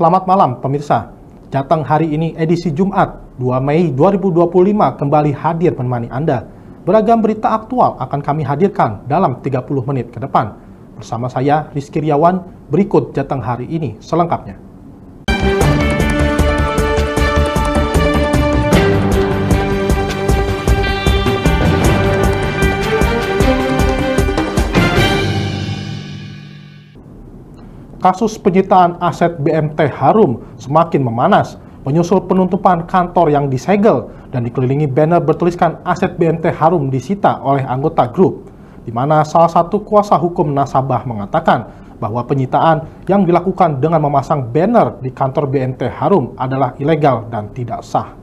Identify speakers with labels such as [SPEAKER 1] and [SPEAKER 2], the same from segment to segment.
[SPEAKER 1] Selamat malam pemirsa. Jateng hari ini edisi Jumat 2 Mei 2025 kembali hadir menemani Anda. Beragam berita aktual akan kami hadirkan dalam 30 menit ke depan. Bersama saya Rizky Riawan, berikut Jateng hari ini selengkapnya. Kasus penyitaan aset BMT Harum semakin memanas, menyusul penutupan kantor yang disegel dan dikelilingi banner bertuliskan aset BMT Harum disita oleh anggota grup, di mana salah satu kuasa hukum nasabah mengatakan bahwa penyitaan yang dilakukan dengan memasang banner di kantor BMT Harum adalah ilegal dan tidak sah.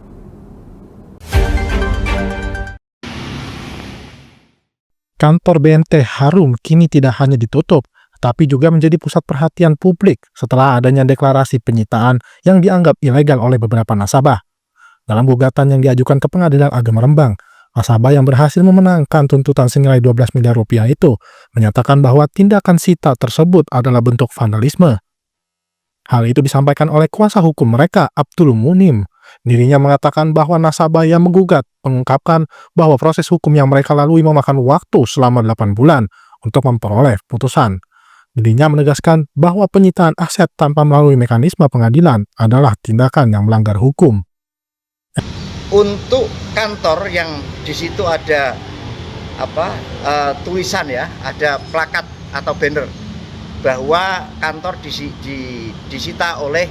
[SPEAKER 2] Kantor BMT Harum kini tidak hanya ditutup, tapi juga menjadi pusat perhatian publik setelah adanya deklarasi penyitaan yang dianggap ilegal oleh beberapa nasabah. Dalam gugatan yang diajukan ke Pengadilan Agama Rembang, nasabah yang berhasil memenangkan tuntutan senilai 12 miliar rupiah itu menyatakan bahwa tindakan sita tersebut adalah bentuk vandalisme. Hal itu disampaikan oleh kuasa hukum mereka, Abdul Munim. Dirinya mengatakan bahwa nasabah yang menggugat mengungkapkan bahwa proses hukum yang mereka lalui memakan waktu selama 8 bulan untuk memperoleh putusan. Dirinya menegaskan bahwa penyitaan aset tanpa melalui mekanisme pengadilan adalah tindakan yang melanggar hukum.
[SPEAKER 3] Untuk kantor yang di situ ada tulisan ya, ada plakat atau banner bahwa kantor disita oleh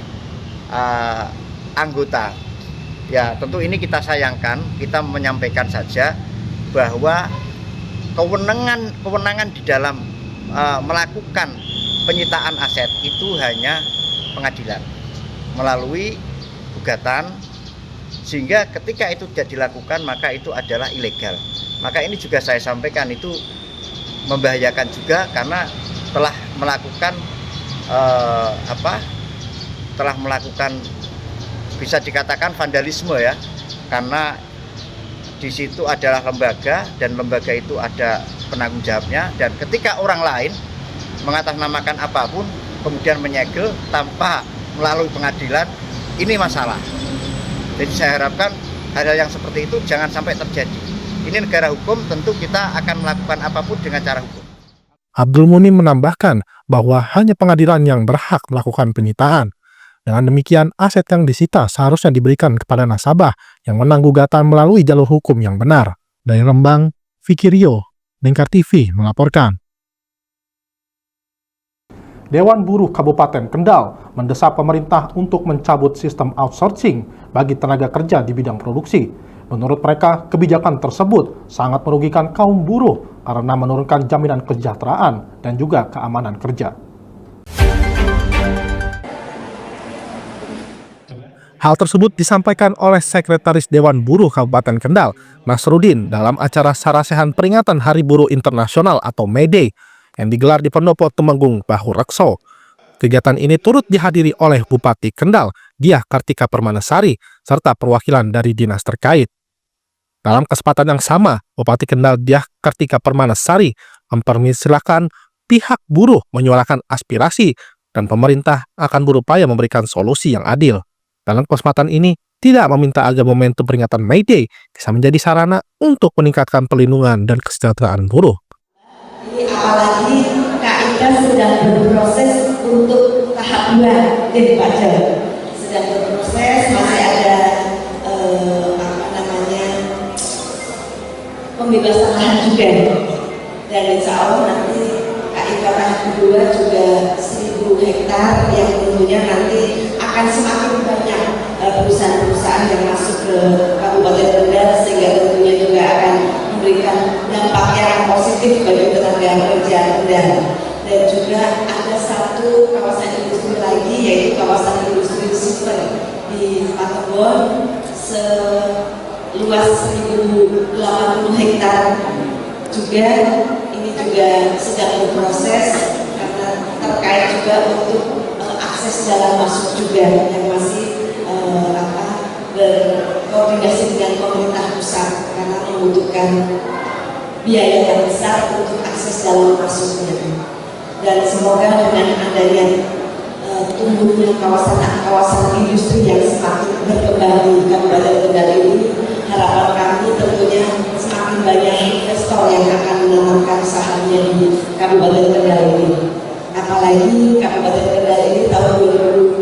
[SPEAKER 3] anggota. Ya, tentu ini kita sayangkan, kita menyampaikan saja bahwa kewenangan di dalam melakukan penyitaan aset itu hanya pengadilan melalui gugatan, sehingga ketika itu tidak dilakukan maka itu adalah ilegal. Maka ini juga saya sampaikan itu membahayakan juga karena telah melakukan bisa dikatakan vandalisme ya, karena di situ adalah lembaga dan lembaga itu ada penanggung jawabnya, dan ketika orang lain mengatasnamakan apapun kemudian menyegel tanpa melalui pengadilan, ini masalah. Jadi saya harapkan hal-hal yang seperti itu jangan sampai terjadi. Ini negara hukum, tentu kita akan melakukan apapun dengan cara hukum.
[SPEAKER 2] Abdul Munim menambahkan bahwa hanya pengadilan yang berhak melakukan penyitaan. Dengan demikian, aset yang disita seharusnya diberikan kepada nasabah yang menang gugatan melalui jalur hukum yang benar. Dari Rembang, Vicky Rio, Lingkar TV melaporkan.
[SPEAKER 1] Dewan Buruh Kabupaten Kendal mendesak pemerintah untuk mencabut sistem outsourcing bagi tenaga kerja di bidang produksi. Menurut mereka, kebijakan tersebut sangat merugikan kaum buruh karena menurunkan jaminan kesejahteraan dan juga keamanan kerja.
[SPEAKER 2] Hal tersebut disampaikan oleh Sekretaris Dewan Buruh Kabupaten Kendal, Nasruddin, dalam acara sarasehan peringatan Hari Buruh Internasional atau May Day yang digelar di Pendopo Temenggung, Bahu Rekso. Kegiatan ini turut dihadiri oleh Bupati Kendal, Diah Kartika Permanesari, serta perwakilan dari dinas terkait. Dalam kesempatan yang sama, Bupati Kendal Diah Kartika Permanesari mempersilahkan pihak buruh menyuarakan aspirasi dan pemerintah akan berupaya memberikan solusi yang adil. Dalam kesempatan ini, tidak meminta agar momentum peringatan May Day bisa menjadi sarana untuk meningkatkan perlindungan dan kesejahteraan buruh.
[SPEAKER 4] Apalagi KIK sedang berproses untuk tahap 2 dari pajak. Sedang berproses, masih ada pembebasan lahan juga. Dan insya Allah nanti KIK tahap 2 juga 1000 hektar yang tentunya nanti akan semakin banyak perusahaan-perusahaan yang masuk ke Kabupaten Kendal, sehingga tentunya juga akan memberikan dampak yang positif bagi tenaga kerja Kendal. Dan juga ada satu kawasan industri lagi, yaitu kawasan industri super di Patabon seluas 1080 hektar juga. Ini juga sedang berproses karena terkait juga untuk akses jalan masuk juga yang masih berkoordinasi dengan pemerintah pusat karena membutuhkan biaya yang besar untuk akses jalan masuknya. Dan semoga dengan adanya tumbuhnya kawasan industri yang semakin berkembang di Kabupaten Kendal ini, harapan kami tentunya semakin banyak investor yang akan menanamkan sahamnya di Kabupaten Kendal ini. Apalagi Kabupaten Kendal ini tahun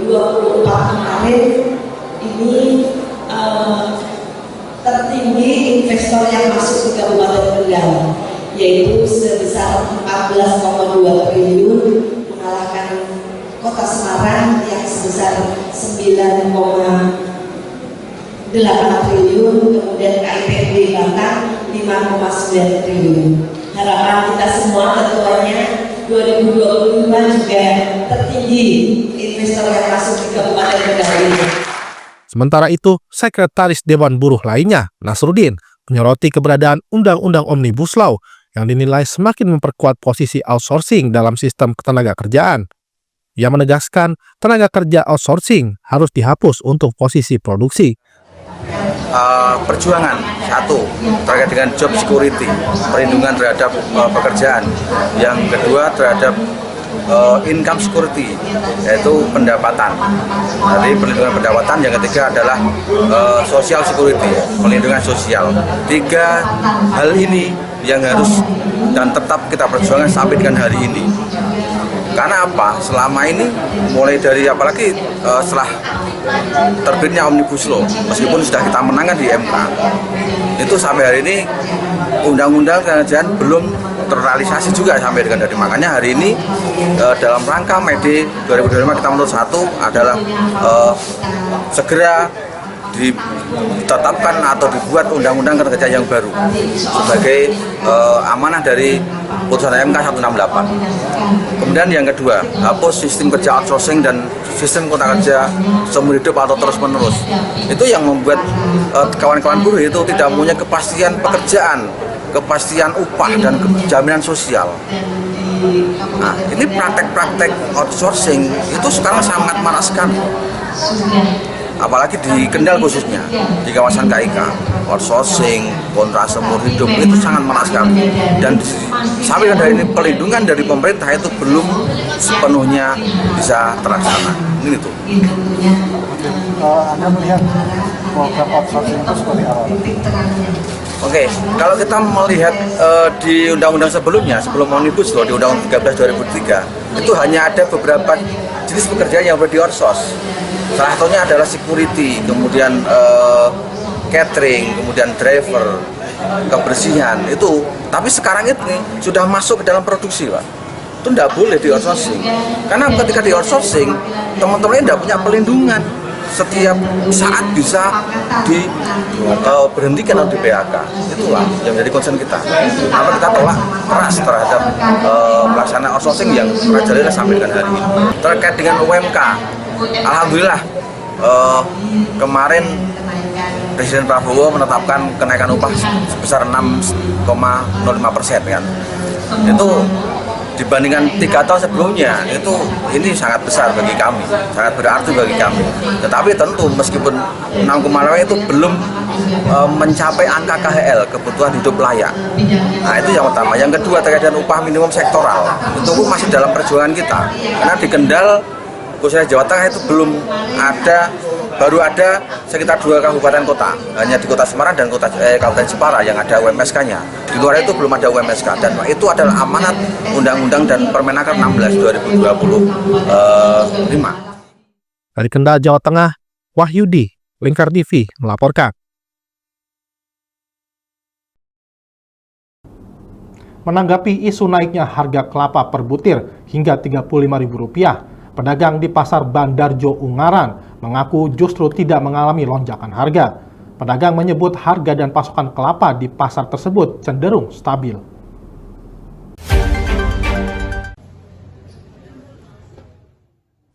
[SPEAKER 4] 2024 kemarin ini tertinggi investor yang masuk ke Kabupaten Kendal, yaitu sebesar 14,2 triliun, mengalahkan Kota Semarang yang sebesar 9,8 triliun, kemudian KIPD Batang 5,9 triliun. Harapan kita semua tentunya 2025 juga tertinggi investor yang masuk di Kabupaten Kendal ini.
[SPEAKER 2] Sementara itu, Sekretaris Dewan Buruh lainnya, Nasruddin, menyoroti keberadaan Undang-Undang Omnibus Law yang dinilai semakin memperkuat posisi outsourcing dalam sistem ketenaga kerjaan. Ia menegaskan tenaga kerja outsourcing harus dihapus untuk posisi produksi.
[SPEAKER 5] Perjuangan satu terkait dengan job security, perlindungan terhadap pekerjaan. Yang kedua terhadap income security, yaitu pendapatan. Jadi perlindungan pendapatan. Yang ketiga adalah social security, perlindungan sosial. Tiga hal ini yang harus dan tetap kita perjuangkan sampai dengan hari ini. Karena apa? Selama ini mulai dari apalagi setelah terbitnya Omnibus Law, meskipun sudah kita menangkan di MK, itu sampai hari ini undang-undang kerjaan belum terrealisasi juga sampai dengan hari. Makanya hari ini dalam rangka Mei 2025 kita menurut satu adalah segera ditetapkan atau dibuat undang-undang kerja yang baru sebagai amanah dari putusan MK 168. Kemudian yang kedua, hapus sistem kerja outsourcing dan sistem kontrak kerja seumur hidup atau terus-menerus. Itu yang membuat kawan-kawan buruh itu tidak punya kepastian pekerjaan, kepastian upah dan jaminan sosial. Nah, ini praktek-praktek outsourcing itu sekarang sangat marak sekali. Apalagi di Kendal khususnya, di kawasan KIK, outsourcing, kontrak seumur hidup itu sangat marak sekali. Dan sampai dari ini pelindungan dari pemerintah itu belum sepenuhnya bisa terlaksana. Ini tuh.
[SPEAKER 1] Anda melihat program outsourcing itu seperti apa?
[SPEAKER 5] Oke, kalau kita melihat di undang-undang sebelumnya, sebelum Omnibus Law, di Undang-Undang 13 2003, itu hanya ada beberapa jenis pekerjaan yang boleh di-outsource. Salah satunya adalah security, kemudian catering, kemudian driver, kebersihan, itu. Tapi sekarang ini sudah masuk ke dalam produksi, Pak. Itu tidak boleh di-outsourcing. Karena ketika di-outsourcing, teman-teman tidak punya pelindungan. Setiap saat bisa diberhentikan atau di PHK. Itulah yang menjadi concern kita. Karena kita tolak keras terhadap pelaksanaan outsourcing yang merajalela sampai dengan hari ini. Terkait dengan UMK, alhamdulillah kemarin Presiden Prabowo menetapkan kenaikan upah sebesar 6,05% kan. Itu dibandingkan 3 tahun sebelumnya ini sangat besar bagi kami, sangat berarti bagi kami. Tetapi tentu meskipun 6,5 itu belum mencapai angka KHL, kebutuhan hidup layak. Nah itu yang pertama. Yang kedua terkait dengan upah minimum sektoral, itu masih dalam perjuangan kita. Karena di Kendal, khususnya Jawa Tengah itu belum ada, baru ada sekitar 2 kabupaten kota, hanya di Kota Semarang dan Kabupaten Jepara yang ada UMSK-nya. Di luar itu belum ada UMSK, dan itu adalah amanat Undang-Undang dan Permenaker 16 2025.
[SPEAKER 2] Dari Kendal, Jawa Tengah, Wahyudi, Lingkar TV melaporkan.
[SPEAKER 1] Menanggapi isu naiknya harga kelapa per butir hingga Rp35.000, pedagang di Pasar Bandarjo Ungaran mengaku justru tidak mengalami lonjakan harga. Pedagang menyebut harga dan pasokan kelapa di pasar tersebut cenderung stabil.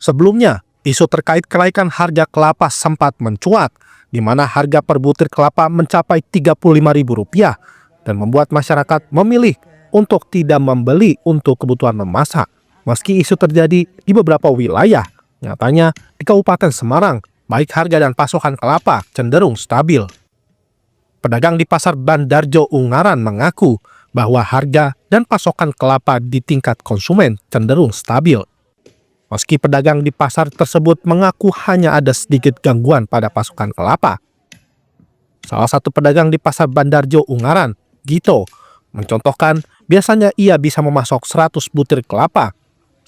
[SPEAKER 2] Sebelumnya, isu terkait kenaikan harga kelapa sempat mencuat, di mana harga per butir kelapa mencapai Rp35.000 dan membuat masyarakat memilih untuk tidak membeli untuk kebutuhan memasak. Meski isu terjadi di beberapa wilayah, nyatanya di Kabupaten Semarang, baik harga dan pasokan kelapa cenderung stabil. Pedagang di Pasar Bandarjo Ungaran mengaku bahwa harga dan pasokan kelapa di tingkat konsumen cenderung stabil. Meski pedagang di pasar tersebut mengaku hanya ada sedikit gangguan pada pasokan kelapa. Salah satu pedagang di pasar Bandarjo Ungaran, Gito, mencontohkan biasanya ia bisa memasok 100 butir kelapa.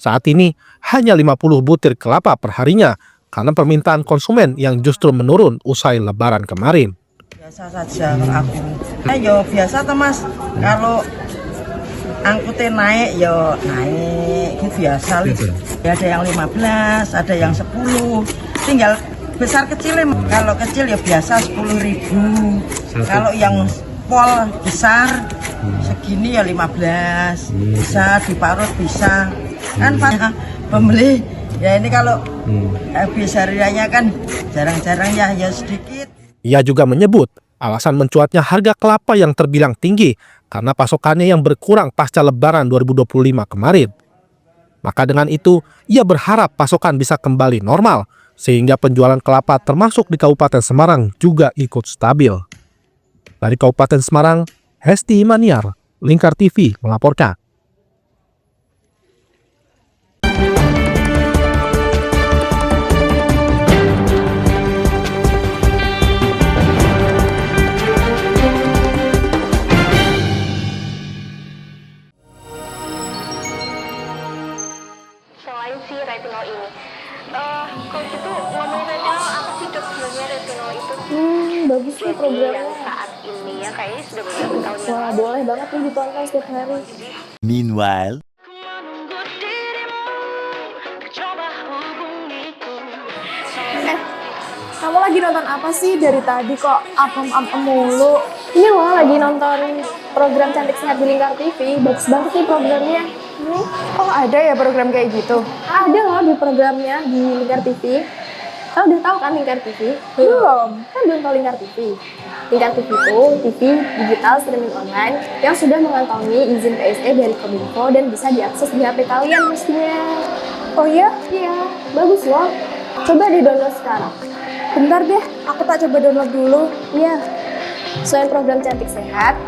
[SPEAKER 2] Saat ini hanya 50 butir kelapa per harinya karena permintaan konsumen yang justru menurun usai lebaran kemarin.
[SPEAKER 6] Biasa saja kalau aku. Yo biasa toh Mas. Kalau angkutnya naik yo naik itu biasa. Ya, ada yang 15, ada yang 10. Tinggal besar kecilnya. Kalau kecil ya biasa 10.000. Kalau yang pol besar segini ya 15. Bisa diparut bisa. Kan Pak pembeli ya ini kalau habis hariannya kan jarang-jarang ya sedikit.
[SPEAKER 2] Ia juga menyebut alasan mencuatnya harga kelapa yang terbilang tinggi karena pasokannya yang berkurang pasca lebaran 2025 kemarin. Maka dengan itu, ia berharap pasokan bisa kembali normal sehingga penjualan kelapa termasuk di Kabupaten Semarang juga ikut stabil. Dari Kabupaten Semarang, Hesti Maniar, Lingkar TV melaporkan.
[SPEAKER 7] Selain si retinol ini, kalau gitu ngomongin retinol, apa sih dok sebenarnya retinol itu?
[SPEAKER 8] Bagus nih
[SPEAKER 7] Jadi
[SPEAKER 8] programnya.
[SPEAKER 7] yang saat ini ya kayaknya sudah beberapa tahun yang
[SPEAKER 8] Wah,
[SPEAKER 7] lalu.
[SPEAKER 8] boleh banget nih ditonton setiap hari.
[SPEAKER 9] Meanwhile,
[SPEAKER 8] Kamu lagi nonton apa sih dari tadi kok apem-apem mulu? Ini loh lagi nonton program Cantik Sehat di Lingkar TV. Bagus banget nih programnya.
[SPEAKER 10] Oh ada ya program kayak gitu?
[SPEAKER 8] Ada loh di programnya di Lingkar TV. Kau udah tahu kan Lingkar TV?
[SPEAKER 10] Belum.
[SPEAKER 8] Kan belum tahu Lingkar TV. Lingkar TV itu TV digital streaming online yang sudah mengantongi izin PSE dari Kominfo dan bisa diakses di HP kalian mestinya.
[SPEAKER 10] Oh iya?
[SPEAKER 8] Iya, bagus loh. Coba di-download sekarang.
[SPEAKER 10] Bentar deh, aku tak coba download dulu.
[SPEAKER 8] Iya. Selain program Cantik Sehat,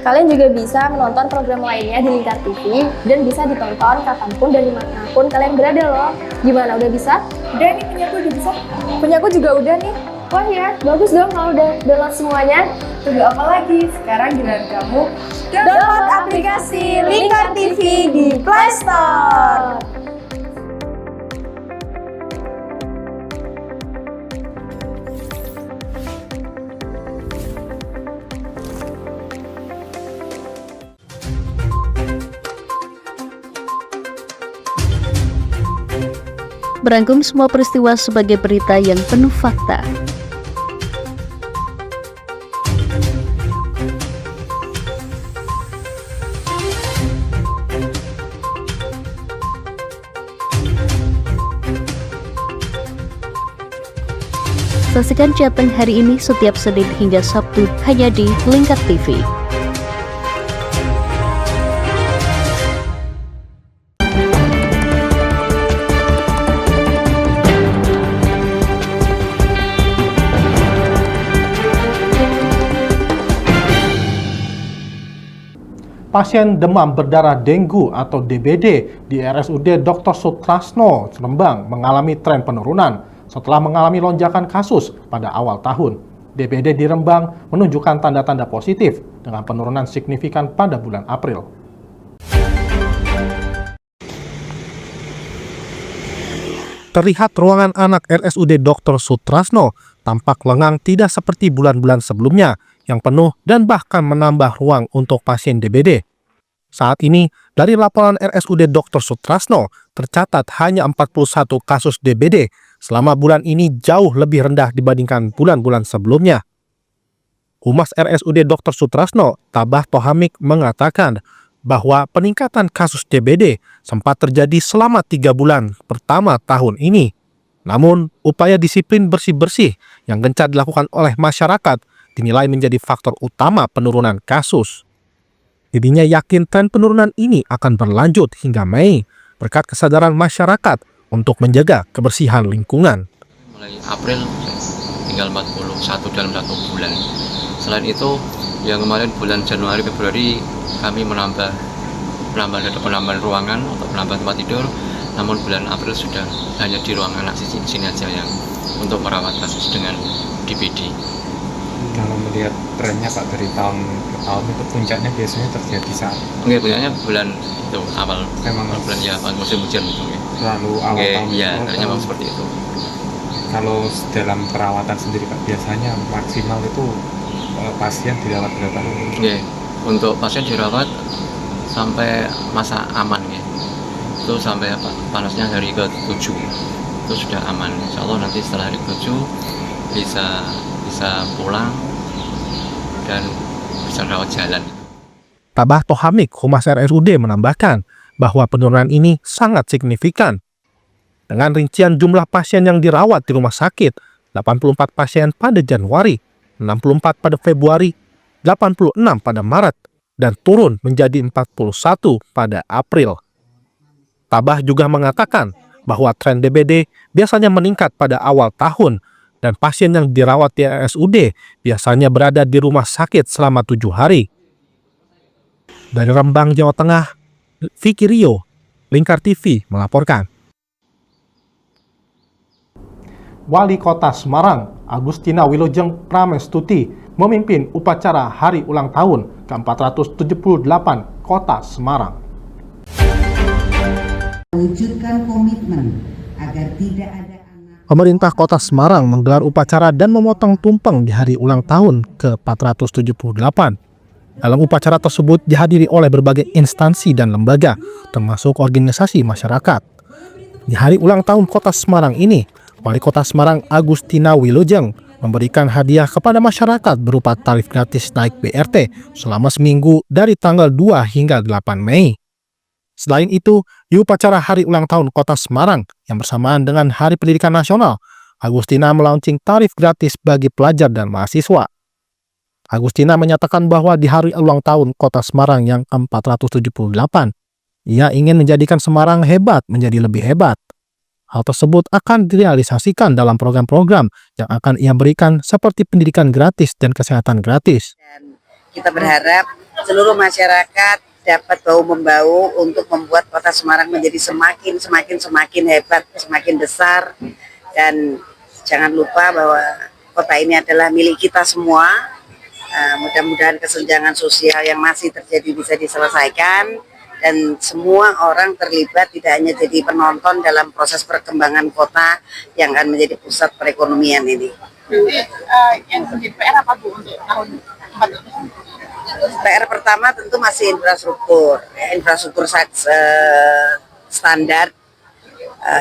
[SPEAKER 8] kalian juga bisa menonton program lainnya di Lingkar TV dan bisa ditonton kapanpun dan dimanapun kalian berada loh. Gimana, udah bisa?
[SPEAKER 10] Udah nih, punyaku udah bisa. Punyaku juga udah nih.
[SPEAKER 8] Wah ya, bagus dong kalau udah download semuanya.
[SPEAKER 10] Tunggu apa lagi? Sekarang giliran kamu download aplikasi Lingkar TV di Play Store.
[SPEAKER 11] Merangkum semua peristiwa sebagai berita yang penuh fakta. Saksikan Jateng hari ini setiap Senin hingga Sabtu hanya di Lingkar TV.
[SPEAKER 1] Pasien demam berdarah dengue atau DBD di RSUD Dr. Sutrasno, Rembang mengalami tren penurunan setelah mengalami lonjakan kasus pada awal tahun. DBD di Rembang menunjukkan tanda-tanda positif dengan penurunan signifikan pada bulan April.
[SPEAKER 2] Terlihat ruangan anak RSUD Dr. Sutrasno tampak lengang tidak seperti bulan-bulan sebelumnya yang penuh dan bahkan menambah ruang untuk pasien DBD. Saat ini, dari laporan RSUD Dr. Sutrasno, tercatat hanya 41 kasus DBD selama bulan ini jauh lebih rendah dibandingkan bulan-bulan sebelumnya. Humas RSUD Dr. Sutrasno, Tabah Tohamik, mengatakan bahwa peningkatan kasus DBD sempat terjadi selama 3 bulan pertama tahun ini. Namun, upaya disiplin bersih-bersih yang gencar dilakukan oleh masyarakat dinilai menjadi faktor utama penurunan kasus. Dirinya yakin tren penurunan ini akan berlanjut hingga Mei berkat kesadaran masyarakat untuk menjaga kebersihan lingkungan.
[SPEAKER 12] Mulai April tinggal 41 dalam 1 bulan. Selain itu, yang kemarin bulan Januari Februari kami menambah ruangan untuk menambah tempat tidur namun bulan April sudah hanya di ruangan anestesi sini aja yang untuk merawat kasus dengan DBD.
[SPEAKER 9] Kalau melihat trennya Pak dari tahun ke tahun itu puncaknya biasanya terjadi saat
[SPEAKER 12] Puncaknya bulan itu awal
[SPEAKER 9] memang
[SPEAKER 12] bulan ya musim hujan itu ya.
[SPEAKER 9] Lalu awal tahun
[SPEAKER 12] ya, trennya memang seperti itu.
[SPEAKER 9] Kalau dalam perawatan sendiri Pak biasanya maksimal itu pasien dirawat berapa lama?
[SPEAKER 12] Untuk pasien dirawat sampai masa aman ya. Itu sampai panasnya hari ke-7 itu sudah aman. Insya Allah nanti setelah hari ke-7 bisa pulang dan bisa rawat jalan.
[SPEAKER 2] Tabah Tohamik, Humas RSUD menambahkan bahwa penurunan ini sangat signifikan. Dengan rincian jumlah pasien yang dirawat di rumah sakit, 84 pasien pada Januari, 64 pada Februari, 86 pada Maret, dan turun menjadi 41 pada April. Tabah juga mengatakan bahwa tren DBD biasanya meningkat pada awal tahun dan pasien yang dirawat di RSUD biasanya berada di rumah sakit selama 7 hari. Dari Rembang, Jawa Tengah, Vicky Rio, Lingkar TV melaporkan.
[SPEAKER 1] Wali Kota Semarang, Agustina Wilujeng Pramestuti, memimpin upacara Hari Ulang Tahun ke-478 Kota Semarang.
[SPEAKER 13] Wujudkan komitmen agar tidak ada
[SPEAKER 2] Pemerintah Kota Semarang menggelar upacara dan memotong tumpeng di hari ulang tahun ke-478. Dalam upacara tersebut dihadiri oleh berbagai instansi dan lembaga, termasuk organisasi masyarakat. Di hari ulang tahun Kota Semarang ini, Wali Kota Semarang Agustina Wilujeng memberikan hadiah kepada masyarakat berupa tarif gratis naik BRT selama seminggu dari tanggal 2 hingga 8 Mei. Selain itu, di upacara Hari Ulang Tahun Kota Semarang yang bersamaan dengan Hari Pendidikan Nasional, Agustina melaunching tarif gratis bagi pelajar dan mahasiswa. Agustina menyatakan bahwa di Hari Ulang Tahun Kota Semarang yang ke-478, ia ingin menjadikan Semarang hebat menjadi lebih hebat. Hal tersebut akan direalisasikan dalam program-program yang akan ia berikan seperti pendidikan gratis dan kesehatan gratis.
[SPEAKER 6] Dan kita berharap seluruh masyarakat dapat bahu-membahu untuk membuat Kota Semarang menjadi semakin hebat, semakin besar. Dan jangan lupa bahwa kota ini adalah milik kita semua. Mudah-mudahan kesenjangan sosial yang masih terjadi bisa diselesaikan. Dan semua orang terlibat, tidak hanya jadi penonton dalam proses perkembangan kota yang akan menjadi pusat perekonomian ini.
[SPEAKER 10] Yang menjadi PR apa Bu untuk tahun 4?
[SPEAKER 6] PR pertama tentu masih infrastruktur standar,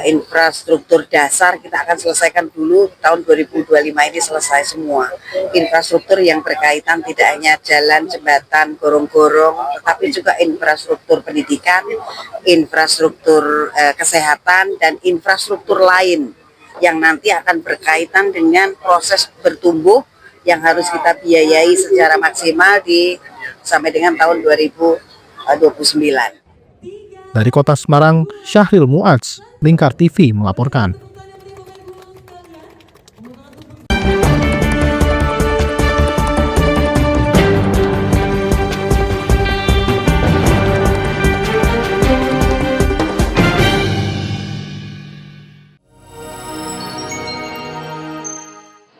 [SPEAKER 6] infrastruktur dasar kita akan selesaikan dulu tahun 2025 ini selesai semua. Infrastruktur yang berkaitan tidak hanya jalan, jembatan, gorong-gorong, tetapi juga infrastruktur pendidikan, infrastruktur kesehatan, dan infrastruktur lain yang nanti akan berkaitan dengan proses bertumbuh yang harus kita biayai secara maksimal sampai dengan tahun 2029.
[SPEAKER 2] Dari Kota Semarang, Syahril Muadz, Lingkar TV melaporkan.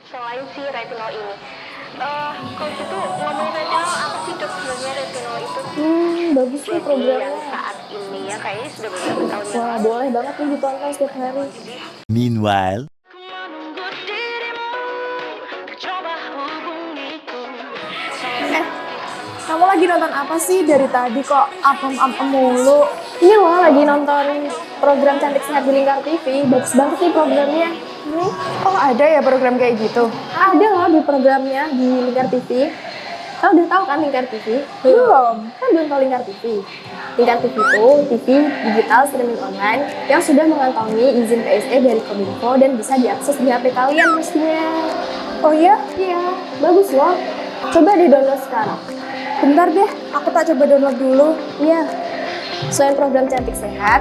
[SPEAKER 7] Selain si retinol ini, coach itu ngomongin retinol apa sih dok sebenarnya retinol itu?
[SPEAKER 8] Bagus nih programnya.
[SPEAKER 7] Yang saat ini ya kayaknya sudah beberapa tahun yang
[SPEAKER 8] Wah, boleh banget nih ditonton setiap hari.
[SPEAKER 14] Meanwhile,
[SPEAKER 10] Kamu lagi nonton apa sih dari tadi kok apem-apem mulu?
[SPEAKER 8] Ini loh lagi nonton program Cantik Sehat di Lingkar TV. Bagus banget nih programnya.
[SPEAKER 10] Oh ada ya program kayak gitu?
[SPEAKER 8] Ada loh di programnya di Lingkar TV. Kau udah tahu kan Lingkar TV?
[SPEAKER 10] Belum.
[SPEAKER 8] Kan belum tahu Lingkar TV. Lingkar TV itu TV digital streaming online yang sudah mengantongi izin PSE dari Kominfo dan bisa diakses di HP kalian mestinya.
[SPEAKER 10] Oh iya?
[SPEAKER 8] Iya, bagus loh. Coba di-download sekarang.
[SPEAKER 10] Bentar deh, aku tak coba download dulu.
[SPEAKER 8] Iya. Selain program Cantik Sehat,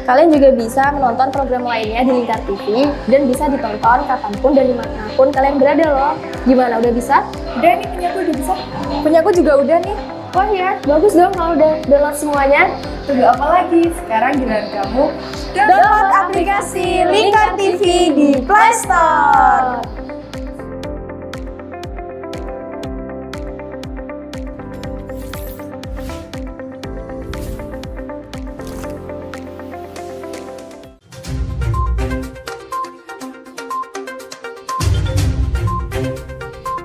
[SPEAKER 8] kalian juga bisa menonton program lainnya di Lingkar TV dan bisa ditonton kapanpun dan dimanapun kalian berada loh. Gimana, udah bisa?
[SPEAKER 10] Udah nih, punyaku udah bisa. Punyaku juga udah nih.
[SPEAKER 8] Wah ya, bagus dong kalau udah download semuanya.
[SPEAKER 10] Tunggu apa lagi? Sekarang giliran kamu Download aplikasi Lingkar TV di Play Store.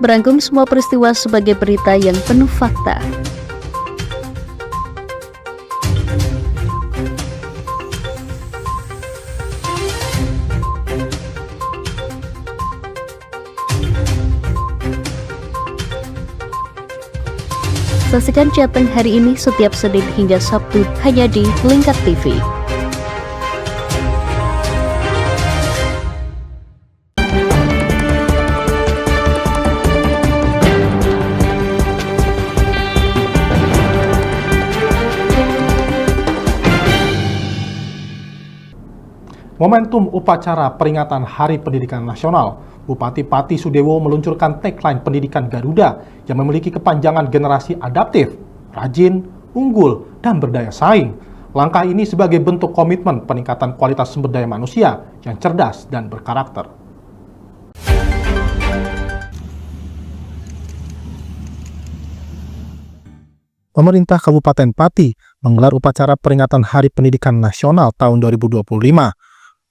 [SPEAKER 11] Merangkum semua peristiwa sebagai berita yang penuh fakta. Saksikan Jateng hari ini setiap Senin hingga Sabtu hanya di Lingkar TV.
[SPEAKER 1] Momentum upacara peringatan Hari Pendidikan Nasional, Bupati Pati Sudewo meluncurkan tagline pendidikan Garuda yang memiliki kepanjangan generasi adaptif, rajin, unggul, dan berdaya saing. Langkah ini sebagai bentuk komitmen peningkatan kualitas sumber daya manusia yang cerdas dan berkarakter.
[SPEAKER 2] Pemerintah Kabupaten Pati menggelar upacara peringatan Hari Pendidikan Nasional tahun 2025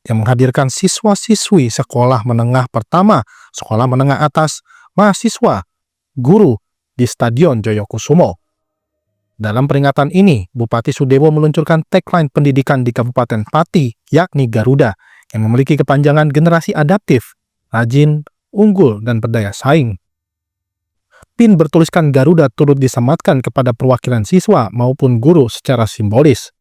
[SPEAKER 2] yang menghadirkan siswa-siswi sekolah menengah pertama, sekolah menengah atas, mahasiswa, guru di Stadion Joyokusumo. Dalam peringatan ini, Bupati Sudewo meluncurkan tagline pendidikan di Kabupaten Pati, yakni Garuda, yang memiliki kepanjangan generasi adaptif, rajin, unggul, dan berdaya saing. Pin bertuliskan Garuda turut disematkan kepada perwakilan siswa maupun guru secara simbolis.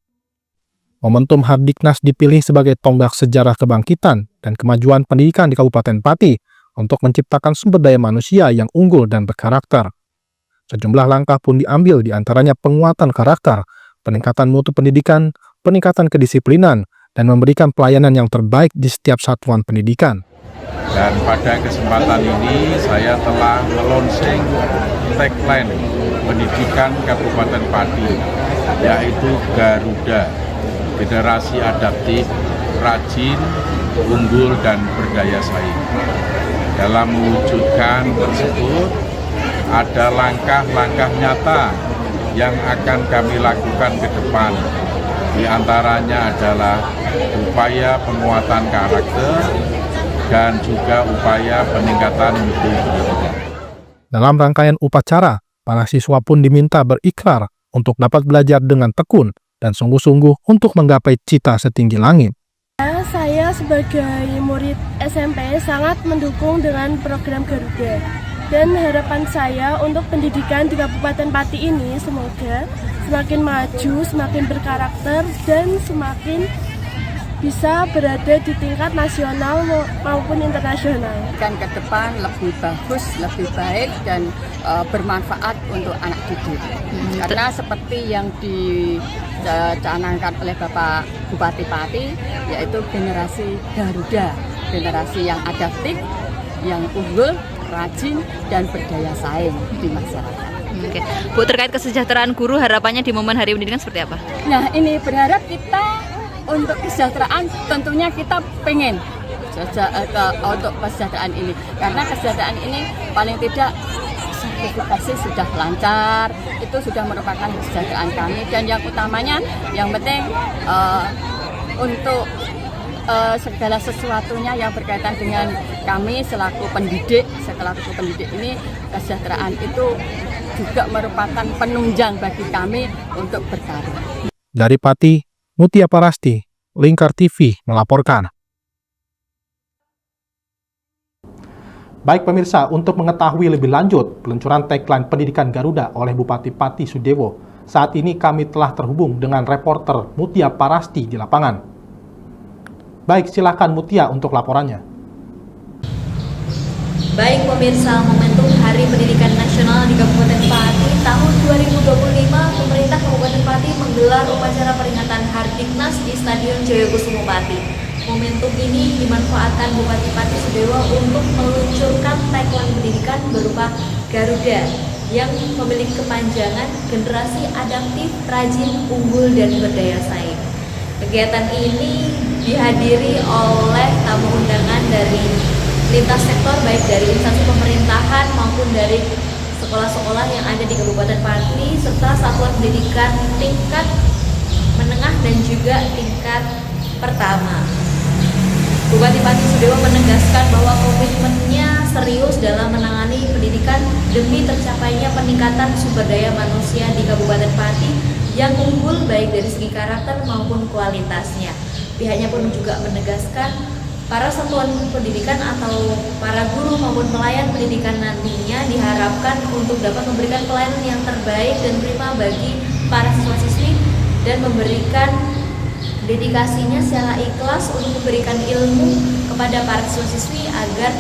[SPEAKER 2] Momentum Hardiknas dipilih sebagai tonggak sejarah kebangkitan dan kemajuan pendidikan di Kabupaten Pati untuk menciptakan sumber daya manusia yang unggul dan berkarakter. Sejumlah langkah pun diambil, diantaranya penguatan karakter, peningkatan mutu pendidikan, peningkatan kedisiplinan, dan memberikan pelayanan yang terbaik di setiap satuan pendidikan.
[SPEAKER 14] Dan pada kesempatan ini saya telah melonsing tagline pendidikan Kabupaten Pati, yaitu Garuda, generasi adaptif, rajin, unggul, dan berdaya saing. Dalam mewujudkan tersebut, ada langkah-langkah nyata yang akan kami lakukan ke depan. Di antaranya adalah upaya penguatan karakter dan juga upaya peningkatan mutu pendidikan.
[SPEAKER 2] Dalam rangkaian upacara, para siswa pun diminta berikrar untuk dapat belajar dengan tekun dan sungguh-sungguh untuk menggapai cita setinggi langit.
[SPEAKER 10] Saya sebagai murid SMP sangat mendukung dengan program Garuda. Dan harapan saya untuk pendidikan di Kabupaten Pati ini semoga semakin maju, semakin berkarakter, dan semakin bisa berada di tingkat nasional maupun internasional.
[SPEAKER 15] Kan ke depan lebih bagus, lebih baik, dan bermanfaat untuk anak didik. Karena seperti yang dicanangkan oleh Bapak Bupati Pati, yaitu generasi Garuda, generasi yang adaptif, yang unggul, rajin, dan berdaya saing di masyarakat.
[SPEAKER 16] Oke. Bu, terkait kesejahteraan guru, harapannya di momen Hari Pendidikan seperti apa?
[SPEAKER 15] Nah, ini berharap kita untuk kesejahteraan, tentunya kita pengen untuk kesejahteraan ini, karena kesejahteraan ini paling tidak sertifikasi sudah lancar, itu sudah merupakan kesejahteraan kami, dan yang utamanya, yang penting untuk segala sesuatunya yang berkaitan dengan kami selaku pendidik ini, kesejahteraan itu juga merupakan penunjang bagi kami untuk berkarya.
[SPEAKER 2] Dari Pati, Mutia Parasti, Lingkar TV melaporkan.
[SPEAKER 1] Baik pemirsa, untuk mengetahui lebih lanjut peluncuran tagline pendidikan Garuda oleh Bupati Pati Sudewo, saat ini kami telah terhubung dengan reporter Mutia Parasti di lapangan. Baik, silakan Mutia untuk laporannya.
[SPEAKER 17] Baik pemirsa, momentum Hari Pendidikan Nasional di Kabupaten Pati tahun 2025, pemerintah Kabupaten Pati menggelar upacara peringatan Hardiknas di Stadion Joyokusumo Pati. Momentum ini dimanfaatkan Bupati Pati Sudewo untuk meluncurkan tagline pendidikan berupa Garuda yang memiliki kepanjangan generasi adaptif, rajin, unggul, dan berdaya saing. Kegiatan ini dihadiri oleh tamu undangan dari lintas sektor, baik dari instansi pemerintahan maupun dari sekolah-sekolah yang ada di Kabupaten Pati, serta satuan pendidikan tingkat menengah dan juga tingkat pertama. Bupati Pati Sudewo menegaskan bahwa komitmennya serius dalam menangani pendidikan demi tercapainya peningkatan sumber daya manusia di Kabupaten Pati yang unggul baik dari segi karakter maupun kualitasnya. Pihaknya pun juga menegaskan para satuan pendidikan atau para guru maupun pelayan pendidikan nantinya diharapkan untuk dapat memberikan pelayanan yang terbaik dan prima bagi para siswa-siswi dan memberikan dedikasinya secara ikhlas untuk memberikan ilmu kepada para siswa-siswi agar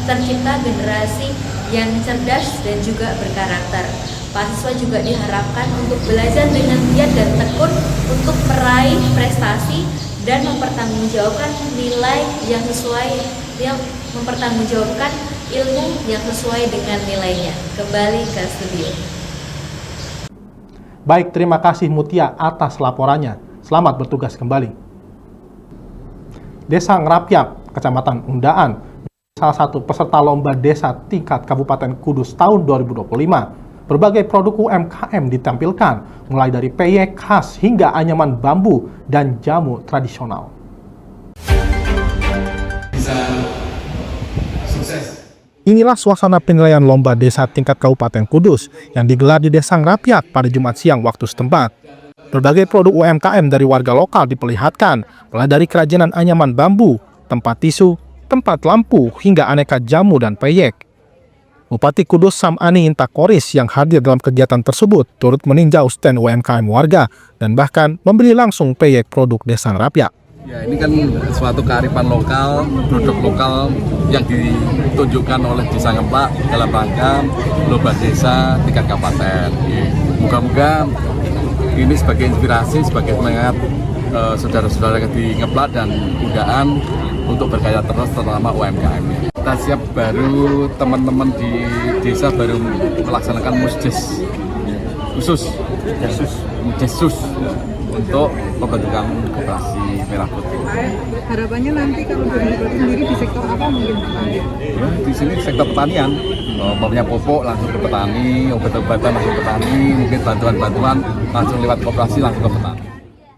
[SPEAKER 17] tercipta generasi yang cerdas dan juga berkarakter. Para siswa juga diharapkan untuk belajar dengan giat dan tekun untuk meraih prestasi dan mempertanggungjawabkan nilai yang sesuai, mempertanggungjawabkan ilmu yang sesuai dengan nilainya. Kembali ke studio.
[SPEAKER 1] Baik, terima kasih Mutia atas laporannya. Selamat bertugas kembali. Desa Ngrapyak, Kecamatan Undaan, salah satu peserta lomba desa tingkat Kabupaten Kudus tahun 2025. Berbagai produk UMKM ditampilkan, mulai dari peyek khas hingga anyaman bambu dan jamu tradisional.
[SPEAKER 18] Bisa sukses.
[SPEAKER 2] Inilah suasana penilaian lomba desa tingkat Kabupaten Kudus yang digelar di Desa Ngrapyak pada Jumat siang waktu setempat. Berbagai produk UMKM dari warga lokal diperlihatkan, mulai dari kerajinan anyaman bambu, tempat tisu, tempat lampu, hingga aneka jamu dan peyek. Bupati Kudus Samani Intakoris yang hadir dalam kegiatan tersebut turut meninjau stand UMKM warga dan bahkan membeli langsung peyek produk Desa Ngrapyak.
[SPEAKER 18] Ya, ini kan suatu kearifan lokal, produk lokal yang ditunjukkan oleh Desa Ngrapyak dalam rangka lomba desa tingkat kabupaten. Moga-moga ini sebagai inspirasi, sebagai semangat saudara-saudara di Ngeplak dan Undaan untuk berkarya terus, terutama UMKM. Kita siap, baru teman-teman di desa baru melaksanakan musdes khusus untuk pembentukan koperasi merah putih.
[SPEAKER 19] Harapannya nanti kalau berbuat sendiri di sektor apa mungkin?
[SPEAKER 18] Di sini sektor pertanian, umpamanya pupuk langsung ke petani, obat-obatan langsung ke petani, mungkin bantuan-bantuan langsung lewat koperasi langsung ke petani.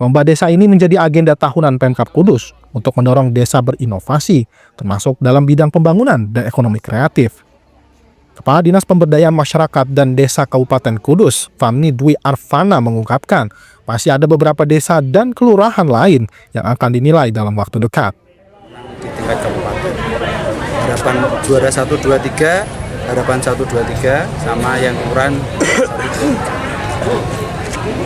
[SPEAKER 2] Lomba desa ini menjadi agenda tahunan Pemkab Kudus untuk mendorong desa berinovasi, termasuk dalam bidang pembangunan dan ekonomi kreatif. Kepala Dinas Pemberdayaan Masyarakat dan Desa Kabupaten Kudus, Fahmi Dwi Arfana mengungkapkan, masih ada beberapa desa dan kelurahan lain yang akan dinilai dalam waktu dekat.
[SPEAKER 20] Di tingkat kabupaten, harapan juara 1, 2, 3, harapan 1, 2, 3, sama yang ukuran 1, 2.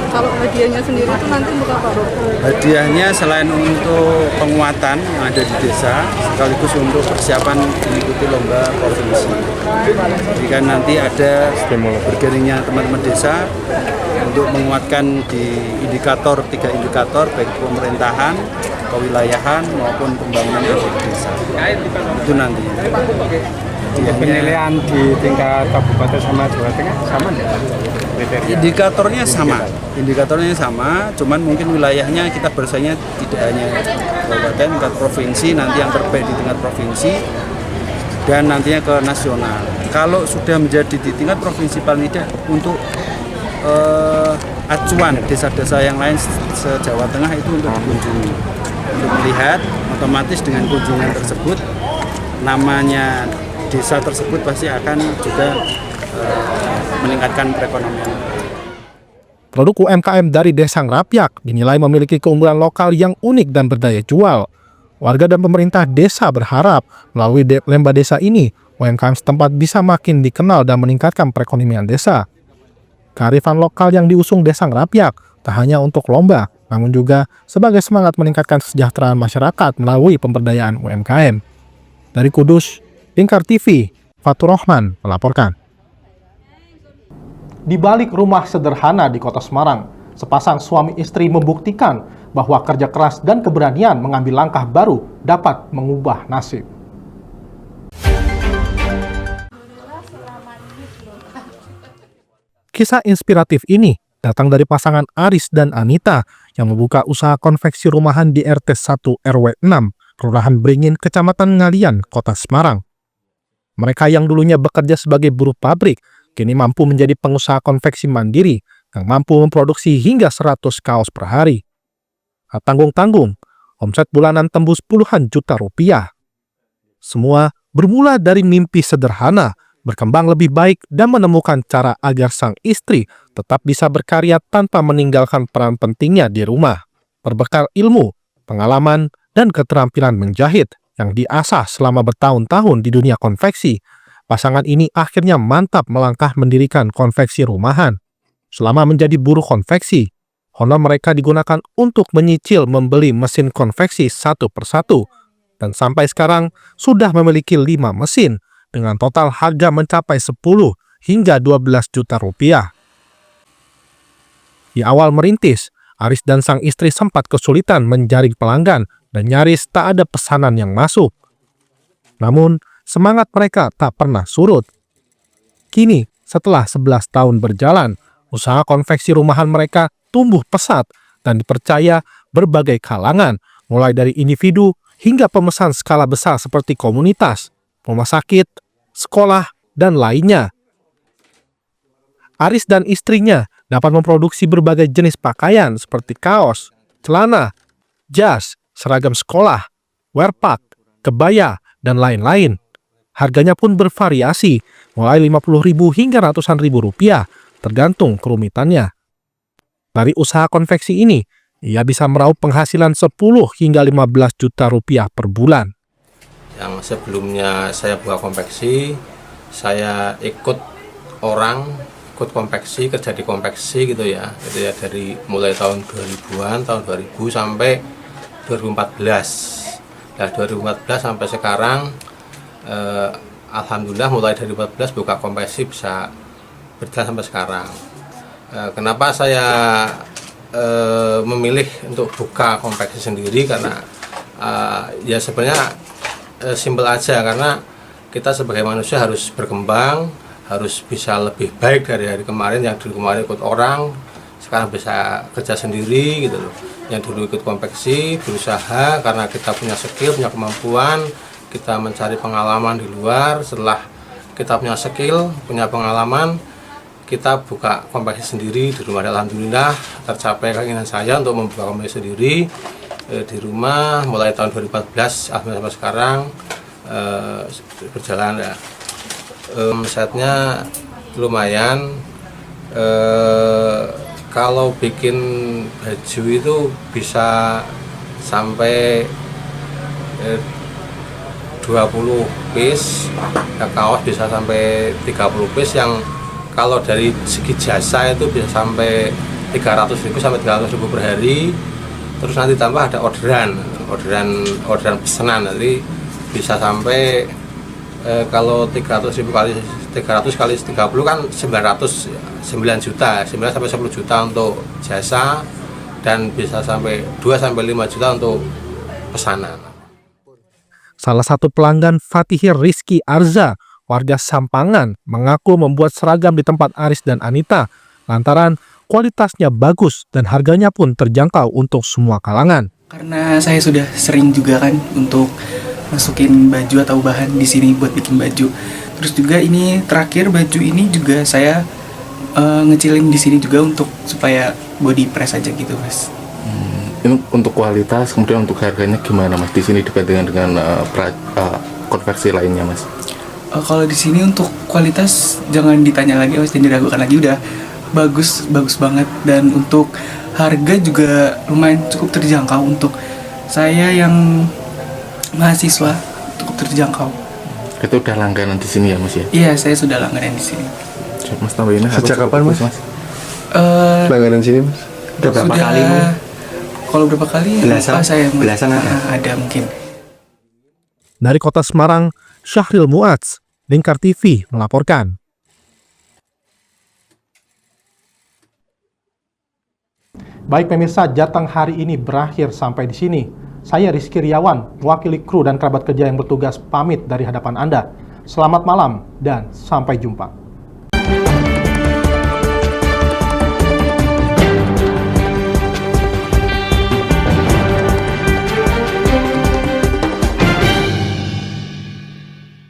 [SPEAKER 19] Kalau hadiahnya sendiri itu nanti untuk apa?
[SPEAKER 20] Hadiahnya selain untuk penguatan yang ada di desa, sekaligus untuk persiapan mengikuti lomba provinsi. Jadi kan nanti ada bergeringnya teman-teman desa untuk menguatkan di indikator, 3 indikator, baik pemerintahan, kewilayahan maupun pembangunan yang ada di desa. Itu nanti.
[SPEAKER 21] Penilaian di tingkat kabupaten sama Jawa Tengah sama enggak?
[SPEAKER 20] Indikatornya sama, cuman mungkin wilayahnya kita bersaingnya tidak hanya kabupaten, tingkat provinsi, nanti yang terbaik di tingkat provinsi dan nantinya ke nasional. Kalau sudah menjadi di tingkat provinsi paling tidak untuk acuan desa-desa yang lain se-Jawa Tengah itu untuk dikunjungi, untuk melihat otomatis dengan kunjungan tersebut namanya desa tersebut pasti akan juga meningkatkan perekonomian.
[SPEAKER 2] Produk UMKM dari Desa Ngrapyak dinilai memiliki keunggulan lokal yang unik dan berdaya jual. Warga dan pemerintah desa berharap melalui lomba desa ini, UMKM setempat bisa makin dikenal dan meningkatkan perekonomian desa. Kearifan lokal yang diusung Desa Ngrapyak tak hanya untuk lomba, namun juga sebagai semangat meningkatkan kesejahteraan masyarakat melalui pemberdayaan UMKM. Dari Kudus, Lingkar TV, Fatur Rahman melaporkan.
[SPEAKER 1] Di balik rumah sederhana di Kota Semarang, sepasang suami istri membuktikan bahwa kerja keras dan keberanian mengambil langkah baru dapat mengubah nasib.
[SPEAKER 2] Kisah inspiratif ini datang dari pasangan Aris dan Anita yang membuka usaha konveksi rumahan di RT 1 RW 6, Kelurahan Beringin, Kecamatan Ngalian, Kota Semarang. Mereka yang dulunya bekerja sebagai buruh pabrik, kini mampu menjadi pengusaha konveksi mandiri yang mampu memproduksi hingga 100 kaos per hari. Tak tanggung-tanggung, omset bulanan tembus puluhan juta rupiah. Semua bermula dari mimpi sederhana, berkembang lebih baik dan menemukan cara agar sang istri tetap bisa berkarya tanpa meninggalkan peran pentingnya di rumah. Berbekal ilmu, pengalaman, dan keterampilan menjahit yang diasah selama bertahun-tahun di dunia konveksi, pasangan ini akhirnya mantap melangkah mendirikan konveksi rumahan. Selama menjadi buruh konveksi, honor mereka digunakan untuk menyicil membeli mesin konveksi satu persatu, dan sampai sekarang sudah memiliki 5 mesin dengan total harga mencapai 10 hingga 12 juta rupiah. Di awal merintis, Aris dan sang istri sempat kesulitan menjaring pelanggan dan nyaris tak ada pesanan yang masuk. Namun, semangat mereka tak pernah surut. Kini, setelah 11 tahun berjalan, usaha konveksi rumahan mereka tumbuh pesat dan dipercaya berbagai kalangan, mulai dari individu hingga pemesan skala besar seperti komunitas, rumah sakit, sekolah, dan lainnya. Aris dan istrinya dapat memproduksi berbagai jenis pakaian seperti kaos, celana, jas, seragam sekolah, wearpack, kebaya, dan lain-lain. Harganya pun bervariasi, mulai 50.000 hingga ratusan ribu rupiah, tergantung kerumitannya. Dari usaha konveksi ini, ia bisa meraup penghasilan 10 hingga 15 juta rupiah per bulan.
[SPEAKER 3] Yang sebelumnya saya buka konveksi, saya ikut konveksi, kerja di konveksi gitu ya. Itu ya dari mulai tahun 2000-an, tahun 2000 sampai 2014. Nah, 2014 sampai sekarang alhamdulillah mulai dari 2014 buka konveksi bisa berjalan sampai sekarang. Kenapa saya memilih untuk buka konveksi sendiri, karena ya sebenarnya simpel aja, karena kita sebagai manusia harus berkembang, harus bisa lebih baik dari hari kemarin. Yang dulu kemarin ikut orang, sekarang bisa kerja sendiri gitu loh. Yang dulu ikut konveksi, berusaha karena kita punya skill, punya kemampuan, kita mencari pengalaman di luar. Setelah kita punya skill, punya pengalaman, kita buka konveksi sendiri di rumah. Alhamdulillah tercapai keinginan saya untuk membuka konveksi sendiri di rumah mulai tahun 2014 sampai sekarang berjalan ya. Omsetnya lumayan. Kalau bikin baju itu bisa sampai 20 piece, ya, kaos bisa sampai 30 piece. Yang kalau dari segi jasa itu bisa sampai 300.000 sampai 300.000 per hari. Terus nanti tambah ada orderan pesanan, nanti bisa sampai kalau 300.000 kali 300 kali 30 kan 9 juta, 9 sampai 10 juta untuk jasa, dan bisa sampai 2 sampai 5 juta untuk pesanan.
[SPEAKER 2] Salah satu pelanggan Fatihir Rizky Arza, warga Sampangan, mengaku membuat seragam di tempat Aris dan Anita lantaran kualitasnya bagus dan harganya pun terjangkau untuk semua kalangan.
[SPEAKER 22] Karena saya sudah sering juga kan untuk masukin baju atau bahan di sini buat bikin baju. Terus juga ini terakhir baju ini juga saya ngecilin di sini juga untuk supaya body press aja gitu, Mas.
[SPEAKER 23] Ini untuk kualitas, kemudian untuk harganya gimana, Mas? Di sini dibandingkan dengan konveksi lainnya, Mas?
[SPEAKER 22] Kalau di sini untuk kualitas jangan ditanya lagi, Mas, jangan diragukan lagi, udah bagus banget. Dan untuk harga juga lumayan cukup terjangkau untuk saya yang mahasiswa, cukup terjangkau.
[SPEAKER 23] Itu udah langganan di sini ya, Mas ya?
[SPEAKER 22] Iya, saya sudah langganan di sini.
[SPEAKER 23] Mas tambahin.
[SPEAKER 21] Sejak kapan, Mas? Langganan sini, Mas?
[SPEAKER 22] Udah berapa kali, Mas? Kalau berapa kali? Belasan ada mungkin.
[SPEAKER 2] Dari Kota Semarang, Syahril Mu'adz, Lingkar TV melaporkan.
[SPEAKER 1] Baik pemirsa, Jateng hari ini berakhir sampai di sini. Saya Rizky Riawan, mewakili kru dan kerabat kerja yang bertugas pamit dari hadapan Anda. Selamat malam dan sampai jumpa.